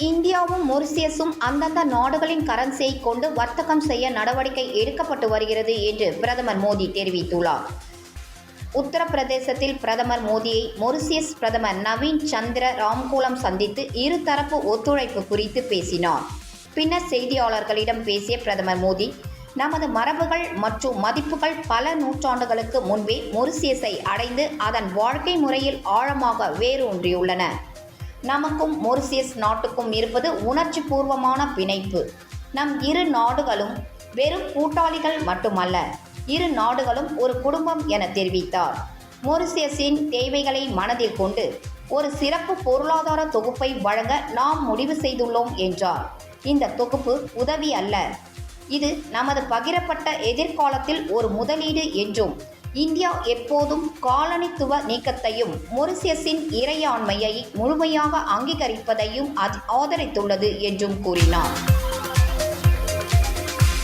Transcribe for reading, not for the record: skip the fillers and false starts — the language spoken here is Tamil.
இந்தியாவும் மொரிசியஸும் அந்தந்த நாடுகளின் கரன்சியை கொண்டு வர்த்தகம் செய்ய நடவடிக்கை எடுக்கப்பட்டு வருகிறது என்று பிரதமர் மோடி தெரிவித்துள்ளார். உத்தரப்பிரதேசத்தில் பிரதமர் மோடியை மொரிசியஸ் பிரதமர் நவீன் சந்திர ராம்கூலம் சந்தித்து இருதரப்பு ஒத்துழைப்பு குறித்து பேசினார். பின்னர் செய்தியாளர்களிடம் பேசிய பிரதமர் மோடி, நமது மரபுகள் மற்றும் மதிப்புகள் பல நூற்றாண்டுகளுக்கு முன்பே மொரிசியஸை அடைந்து அதன் வாழ்க்கை முறையில் ஆழமாக வேரூன்றியுள்ளன. நமக்கும் மொரிசியஸ் நாட்டுக்கும் இருப்பது உணர்ச்சி பூர்வமான பிணைப்பு. நம் இரு நாடுகளும் வெறும் கூட்டாளிகள் மட்டுமல்ல, இரு நாடுகளும் ஒரு குடும்பம் என தெரிவித்தார். மொரிசியஸின் தேவைகளை மனதில் கொண்டு ஒரு சிறப்பு பொருளாதார தொகுப்பை வழங்க நாம் முடிவு செய்துள்ளோம் என்றார். இந்த தொகுப்பு உதவி அல்ல, இது நமது பகிரப்பட்ட எதிர்காலத்தில் ஒரு முதலீடு என்றும், இந்தியா எப்போதும் காலனித்துவ நீக்கத்தையும் மொரிசியஸின் இறையாண்மையை முழுமையாக அங்கீகரிப்பதையும் ஆதரித்துள்ளது என்றும் கூறினார்.